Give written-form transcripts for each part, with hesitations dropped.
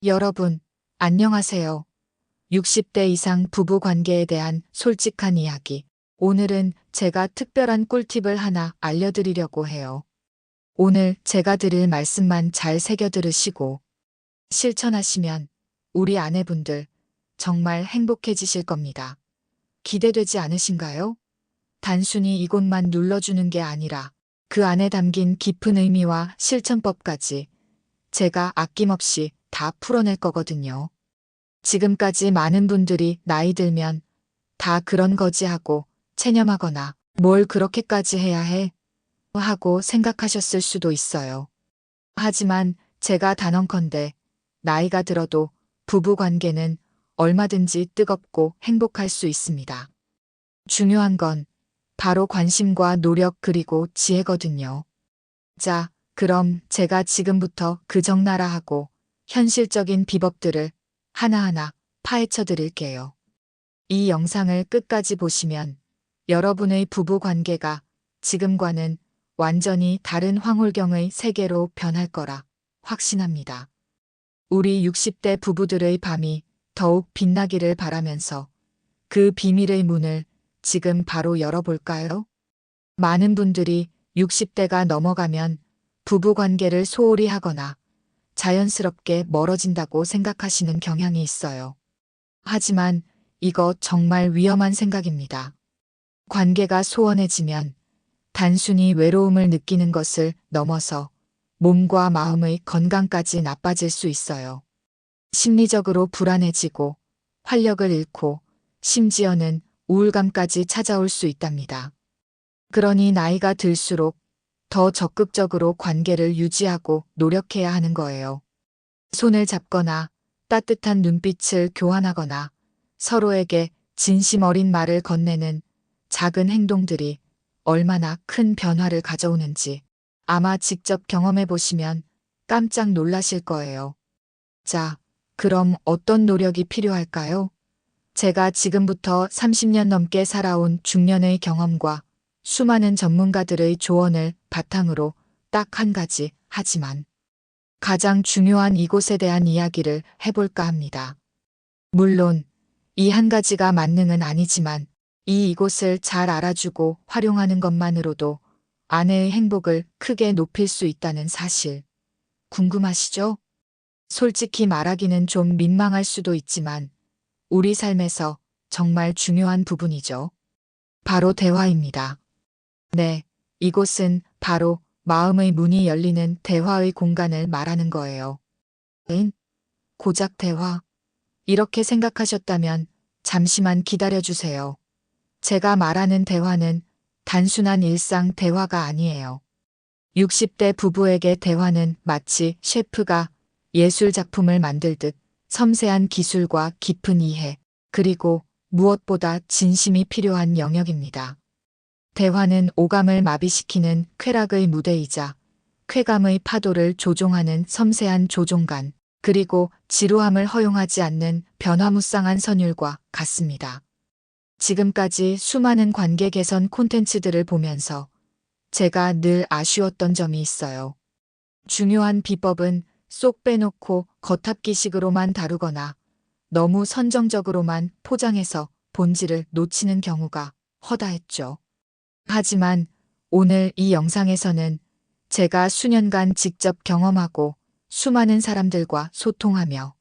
여러분, 안녕하세요. 60대 이상 부부 관계에 대한 솔직한 이야기. 오늘은 제가 특별한 꿀팁을 하나 알려드리려고 해요. 오늘 제가 드릴 말씀만 잘 새겨 들으시고 실천하시면 우리 아내분들 정말 행복해지실 겁니다. 기대되지 않으신가요? 단순히 이곳만 눌러주는 게 아니라 그 안에 담긴 깊은 의미와 실천법까지 제가 아낌없이 다 풀어낼 거거든요. 지금까지 많은 분들이 나이 들면 다 그런 거지 하고 체념하거나 뭘 그렇게까지 해야 해? 하고 생각하셨을 수도 있어요. 하지만 제가 단언컨대 나이가 들어도 부부 관계는 얼마든지 뜨겁고 행복할 수 있습니다. 중요한 건 바로 관심과 노력 그리고 지혜거든요. 자, 그럼 제가 지금부터 그 적나라 하고 현실적인 비법들을 하나하나 파헤쳐 드릴게요. 이 영상을 끝까지 보시면 여러분의 부부 관계가 지금과는 완전히 다른 황홀경의 세계로 변할 거라 확신합니다. 우리 60대 부부들의 밤이 더욱 빛나기를 바라면서 그 비밀의 문을 지금 바로 열어볼까요? 많은 분들이 60대가 넘어가면 부부 관계를 소홀히 하거나 자연스럽게 멀어진다고 생각하시는 경향이 있어요. 하지만 이거 정말 위험한 생각입니다. 관계가 소원해지면 단순히 외로움을 느끼는 것을 넘어서 몸과 마음의 건강까지 나빠질 수 있어요. 심리적으로 불안해지고 활력을 잃고 심지어는 우울감까지 찾아올 수 있답니다. 그러니 나이가 들수록 더 적극적으로 관계를 유지하고 노력해야 하는 거예요. 손을 잡거나 따뜻한 눈빛을 교환하거나 서로에게 진심 어린 말을 건네는 작은 행동들이 얼마나 큰 변화를 가져오는지 아마 직접 경험해 보시면 깜짝 놀라실 거예요. 자, 그럼 어떤 노력이 필요할까요? 제가 지금부터 30년 넘게 살아온 중년의 경험과 수많은 전문가들의 조언을 바탕으로 딱 한 가지 하지만 가장 중요한 이곳에 대한 이야기를 해볼까 합니다. 물론 이 한 가지가 만능은 아니지만 이곳을 잘 알아주고 활용하는 것만으로도 아내의 행복을 크게 높일 수 있다는 사실. 궁금하시죠? 솔직히 말하기는 좀 민망할 수도 있지만 우리 삶에서 정말 중요한 부분이죠. 바로 대화입니다. 네, 이곳은 바로 마음의 문이 열리는 대화의 공간을 말하는 거예요. 고작 대화. 이렇게 생각하셨다면 잠시만 기다려주세요. 제가 말하는 대화는 단순한 일상 대화가 아니에요. 60대 부부에게 대화는 마치 셰프가 예술 작품을 만들듯 섬세한 기술과 깊은 이해, 그리고 무엇보다 진심이 필요한 영역입니다. 대화는 오감을 마비시키는 쾌락의 무대이자 쾌감의 파도를 조종하는 섬세한 조종관, 그리고 지루함을 허용하지 않는 변화무쌍한 선율과 같습니다. 지금까지 수많은 관계 개선 콘텐츠들을 보면서 제가 늘 아쉬웠던 점이 있어요. 중요한 비법은 쏙 빼놓고 겉핥기식으로만 다루거나 너무 선정적으로만 포장해서 본질을 놓치는 경우가 허다했죠. 하지만 오늘 이 영상에서는 제가 수년간 직접 경험하고 수많은 사람들과 소통하며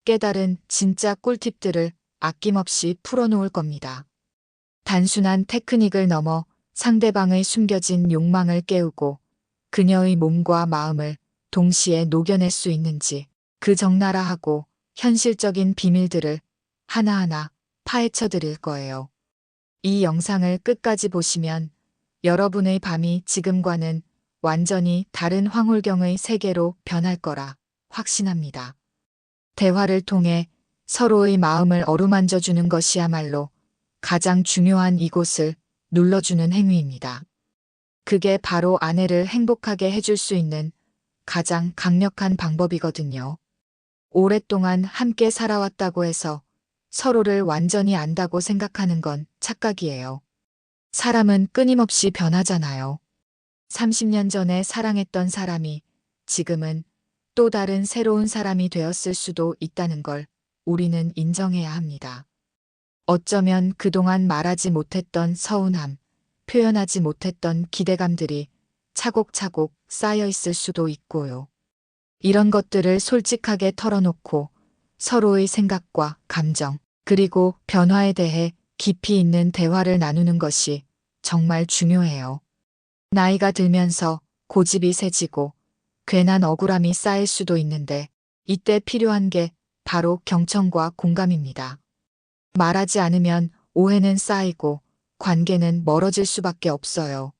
깨달은 진짜 꿀팁들을 아낌없이 풀어놓을 겁니다. 단순한 테크닉을 넘어 상대방의 숨겨진 욕망을 깨우고 그녀의 몸과 마음을 동시에 녹여낼 수 있는지 그 적나라하고 현실적인 비밀들을 하나하나 파헤쳐 드릴 거예요. 이 영상을 끝까지 보시면 여러분의 밤이 지금과는 완전히 다른 황홀경의 세계로 변할 거라 확신합니다. 대화를 통해 서로의 마음을 어루만져 주는 것이야말로 가장 중요한 이곳을 눌러주는 행위입니다. 그게 바로 아내를 행복하게 해줄 수 있는 가장 강력한 방법이거든요. 오랫동안 함께 살아왔다고 해서 서로를 완전히 안다고 생각하는 건 착각이에요. 사람은 끊임없이 변하잖아요. 30년 전에 사랑했던 사람이 지금은 또 다른 새로운 사람이 되었을 수도 있다는 걸 우리는 인정해야 합니다. 어쩌면 그동안 말하지 못했던 서운함, 표현하지 못했던 기대감들이 차곡차곡 쌓여 있을 수도 있고요. 이런 것들을 솔직하게 털어놓고 서로의 생각과 감정, 그리고 변화에 대해 깊이 있는 대화를 나누는 것이 정말 중요해요. 나이가 들면서 고집이 세지고 괜한 억울함이 쌓일 수도 있는데 이때 필요한 게 바로 경청과 공감입니다. 말하지 않으면 오해는 쌓이고 관계는 멀어질 수밖에 없어요.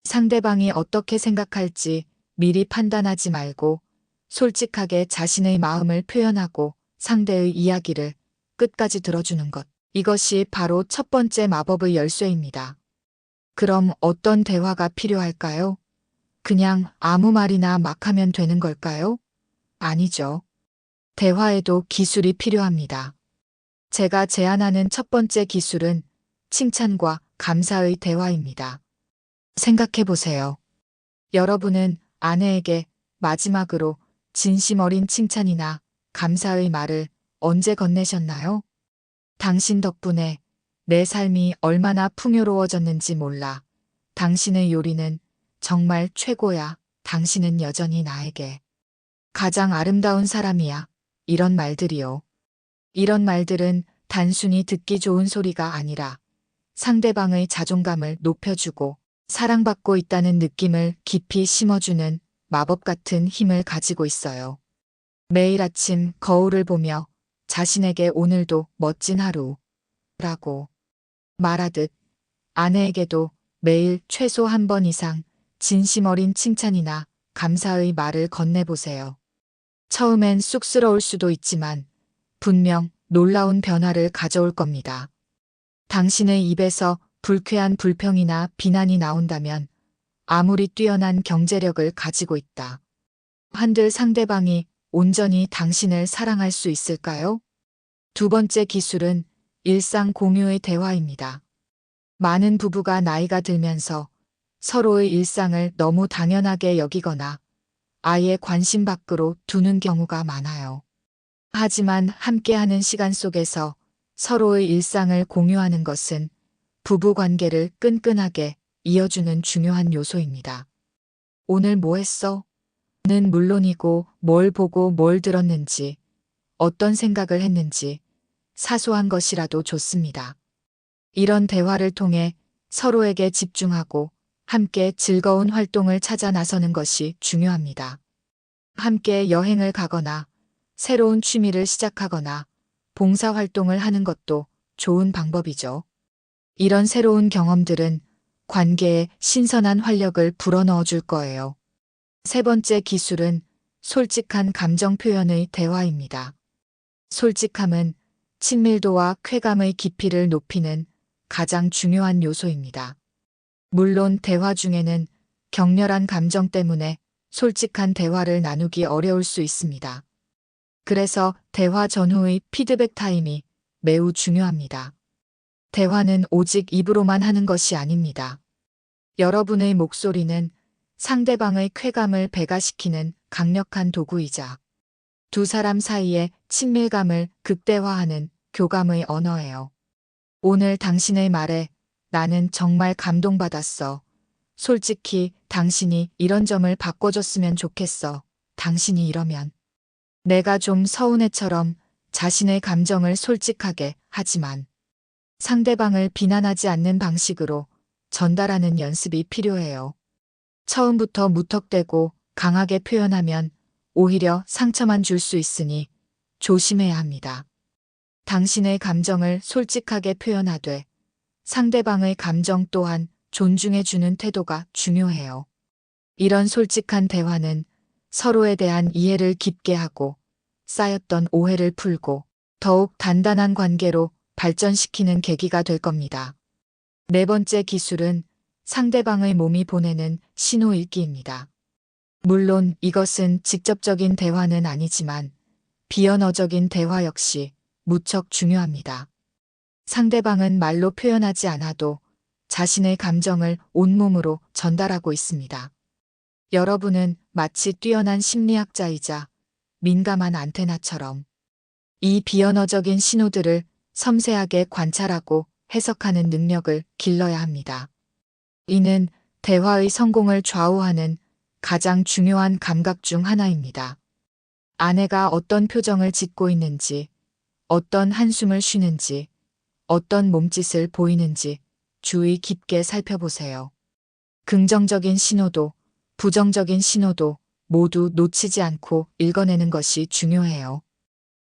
상대방이 어떻게 생각할지 미리 판단하지 말고 솔직하게 자신의 마음을 표현하고 상대의 이야기를 끝까지 들어주는 것. 이것이 바로 첫 번째 마법의 열쇠입니다. 그럼 어떤 대화가 필요할까요? 그냥 아무 말이나 막 하면 되는 걸까요? 아니죠. 대화에도 기술이 필요합니다. 제가 제안하는 첫 번째 기술은 칭찬과 감사의 대화입니다. 생각해 보세요. 여러분은 아내에게 마지막으로 진심 어린 칭찬이나 감사의 말을 언제 건네셨나요? 당신 덕분에 내 삶이 얼마나 풍요로워졌는지 몰라. 당신의 요리는 정말 최고야. 당신은 여전히 나에게 가장 아름다운 사람이야. 이런 말들이요. 이런 말들은 단순히 듣기 좋은 소리가 아니라 상대방의 자존감을 높여주고 사랑받고 있다는 느낌을 깊이 심어주는 마법 같은 힘을 가지고 있어요. 매일 아침 거울을 보며 자신에게 오늘도 멋진 하루라고 말하듯 아내에게도 매일 최소 한 번 이상 진심 어린 칭찬이나 감사의 말을 건네보세요. 처음엔 쑥스러울 수도 있지만 분명 놀라운 변화를 가져올 겁니다. 당신의 입에서 불쾌한 불평이나 비난이 나온다면 아무리 뛰어난 경제력을 가지고 있다 한들 상대방이 온전히 당신을 사랑할 수 있을까요? 두 번째 기술은 일상 공유의 대화입니다. 많은 부부가 나이가 들면서 서로의 일상을 너무 당연하게 여기거나 아예 관심 밖으로 두는 경우가 많아요. 하지만 함께하는 시간 속에서 서로의 일상을 공유하는 것은 부부 관계를 끈끈하게 이어주는 중요한 요소입니다. 오늘 뭐 했어? 는 물론이고 뭘 보고 뭘 들었는지, 어떤 생각을 했는지 사소한 것이라도 좋습니다. 이런 대화를 통해 서로에게 집중하고 함께 즐거운 활동을 찾아 나서는 것이 중요합니다. 함께 여행을 가거나 새로운 취미를 시작하거나 봉사활동을 하는 것도 좋은 방법이죠. 이런 새로운 경험들은 관계에 신선한 활력을 불어넣어 줄 거예요. 세 번째 기술은 솔직한 감정 표현의 대화입니다. 솔직함은 친밀도와 쾌감의 깊이를 높이는 가장 중요한 요소입니다. 물론 대화 중에는 격렬한 감정 때문에 솔직한 대화를 나누기 어려울 수 있습니다. 그래서 대화 전후의 피드백 타임이 매우 중요합니다. 대화는 오직 입으로만 하는 것이 아닙니다. 여러분의 목소리는 상대방의 쾌감을 배가시키는 강력한 도구이자 두 사람 사이의 친밀감을 극대화하는 교감의 언어예요. 오늘 당신의 말에 나는 정말 감동받았어. 솔직히 당신이 이런 점을 바꿔줬으면 좋겠어. 당신이 이러면 내가 좀 서운해처럼 자신의 감정을 솔직하게 하지만 상대방을 비난하지 않는 방식으로 전달하는 연습이 필요해요. 처음부터 무턱대고 강하게 표현하면 오히려 상처만 줄 수 있으니 조심해야 합니다. 당신의 감정을 솔직하게 표현하되 상대방의 감정 또한 존중해주는 태도가 중요해요. 이런 솔직한 대화는 서로에 대한 이해를 깊게 하고 쌓였던 오해를 풀고 더욱 단단한 관계로 발전시키는 계기가 될 겁니다. 네 번째 기술은 상대방의 몸이 보내는 신호 읽기입니다. 물론 이것은 직접적인 대화는 아니지만 비언어적인 대화 역시 무척 중요합니다. 상대방은 말로 표현하지 않아도 자신의 감정을 온몸으로 전달하고 있습니다. 여러분은 마치 뛰어난 심리학자이자 민감한 안테나처럼 이 비언어적인 신호들을 섬세하게 관찰하고 해석하는 능력을 길러야 합니다. 이는 대화의 성공을 좌우하는 가장 중요한 감각 중 하나입니다. 아내가 어떤 표정을 짓고 있는지, 어떤 한숨을 쉬는지, 어떤 몸짓을 보이는지 주의 깊게 살펴보세요. 긍정적인 신호도, 부정적인 신호도 모두 놓치지 않고 읽어내는 것이 중요해요.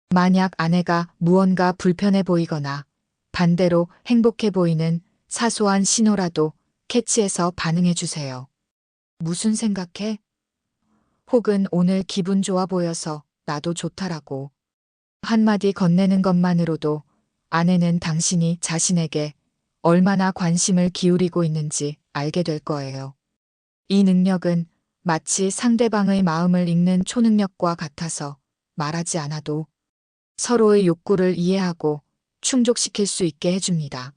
만약 아내가 무언가 불편해 보이거나 반대로 행복해 보이는 사소한 신호라도 캐치해서 반응해 주세요. 무슨 생각해? 혹은 오늘 기분 좋아 보여서 나도 좋다라고. 한마디 건네는 것만으로도 아내는 당신이 자신에게 얼마나 관심을 기울이고 있는지 알게 될 거예요. 이 능력은 마치 상대방의 마음을 읽는 초능력과 같아서 말하지 않아도 서로의 욕구를 이해하고 충족시킬 수 있게 해줍니다.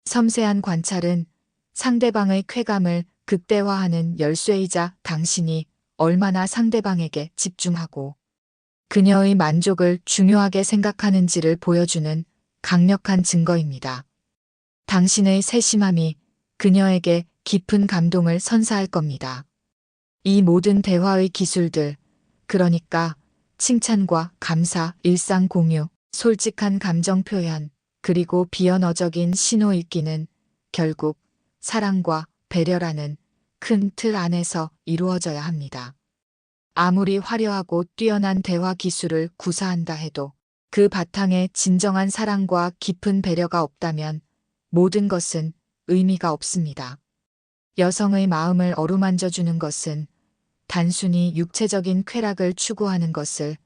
섬세한 관찰은 상대방의 쾌감을 극대화하는 열쇠이자 당신이 얼마나 상대방에게 집중하고 그녀의 만족을 중요하게 생각하는지를 보여주는 강력한 증거입니다. 당신의 세심함이 그녀에게 깊은 감동을 선사할 겁니다. 이 모든 대화의 기술들, 그러니까 칭찬과 감사, 일상 공유, 솔직한 감정 표현, 그리고 비언어적인 신호 읽기는 결국 사랑과 배려라는 큰 틀 안에서 이루어져야 합니다. 아무리 화려하고 뛰어난 대화 기술을 구사한다 해도 그 바탕에 진정한 사랑과 깊은 배려가 없다면 모든 것은 의미가 없습니다. 여성의 마음을 어루만져주는 것은 단순히 육체적인 쾌락을 추구하는 것을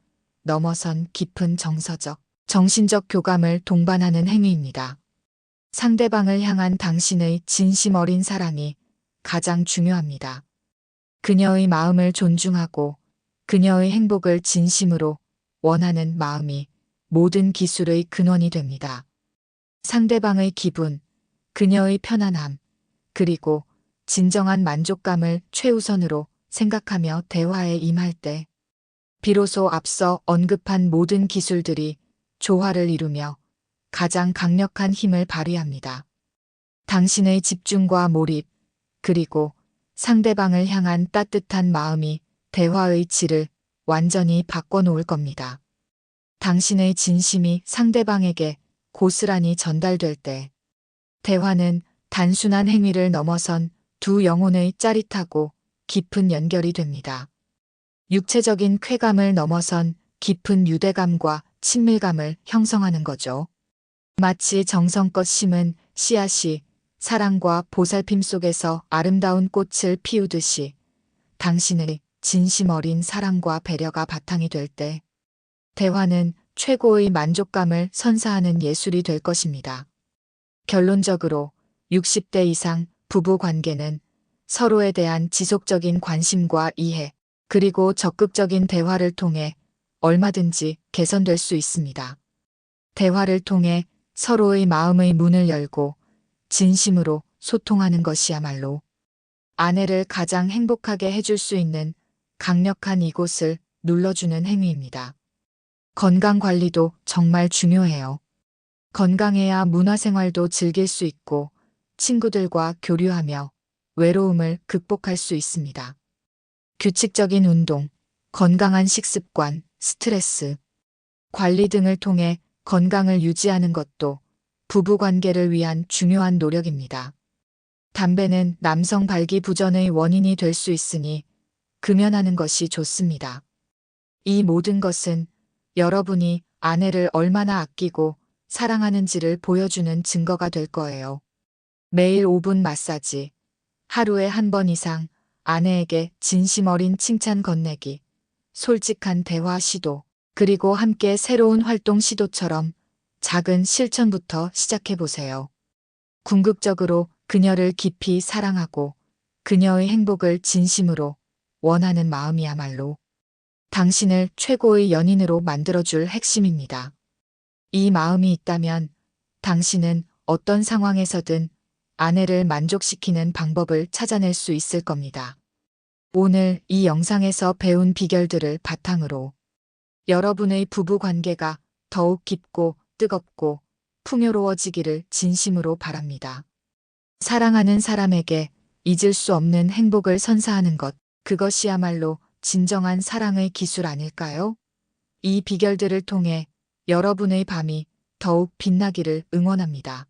넘어선 깊은 정서적, 정신적 교감을 동반하는 행위입니다. 상대방을 향한 당신의 진심 어린 사랑이 가장 중요합니다. 그녀의 마음을 존중하고 그녀의 행복을 진심으로 원하는 마음이 모든 기술의 근원이 됩니다. 상대방의 기분, 그녀의 편안함, 그리고 진정한 만족감을 최우선으로 생각하며 대화에 임할 때 비로소 앞서 언급한 모든 기술들이 조화를 이루며 가장 강력한 힘을 발휘합니다. 당신의 집중과 몰입, 그리고 상대방을 향한 따뜻한 마음이 대화의 질을 완전히 바꿔놓을 겁니다. 당신의 진심이 상대방에게 고스란히 전달될 때 대화는 단순한 행위를 넘어선 두 영혼의 짜릿하고 깊은 연결이 됩니다. 육체적인 쾌감을 넘어선 깊은 유대감과 친밀감을 형성하는 거죠. 마치 정성껏 심은 씨앗이 사랑과 보살핌 속에서 아름다운 꽃을 피우듯이 당신의 진심 어린 사랑과 배려가 바탕이 될 때 대화는 최고의 만족감을 선사하는 예술이 될 것입니다. 결론적으로 60대 이상 부부 관계는 서로에 대한 지속적인 관심과 이해, 그리고 적극적인 대화를 통해 얼마든지 개선될 수 있습니다. 대화를 통해 서로의 마음의 문을 열고 진심으로 소통하는 것이야말로 아내를 가장 행복하게 해줄 수 있는 강력한 이곳을 눌러주는 행위입니다. 건강 관리도 정말 중요해요. 건강해야 문화생활도 즐길 수 있고 친구들과 교류하며 외로움을 극복할 수 있습니다. 규칙적인 운동, 건강한 식습관, 스트레스 관리 등을 통해 건강을 유지하는 것도 부부관계를 위한 중요한 노력입니다. 담배는 남성 발기부전의 원인이 될 수 있으니 금연하는 것이 좋습니다. 이 모든 것은 여러분이 아내를 얼마나 아끼고 사랑하는지를 보여주는 증거가 될 거예요. 매일 5분 마사지, 하루에 한 번 이상 아내에게 진심 어린 칭찬 건네기, 솔직한 대화 시도, 그리고 함께 새로운 활동 시도처럼 작은 실천부터 시작해 보세요. 궁극적으로 그녀를 깊이 사랑하고 그녀의 행복을 진심으로 원하는 마음이야말로 당신을 최고의 연인으로 만들어줄 핵심입니다. 이 마음이 있다면 당신은 어떤 상황에서든 아내를 만족시키는 방법을 찾아낼 수 있을 겁니다. 오늘 이 영상에서 배운 비결들을 바탕으로 여러분의 부부 관계가 더욱 깊고 뜨겁고 풍요로워지기를 진심으로 바랍니다. 사랑하는 사람에게 잊을 수 없는 행복을 선사하는 것, 그것이야말로 진정한 사랑의 기술 아닐까요? 이 비결들을 통해 여러분의 밤이 더욱 빛나기를 응원합니다.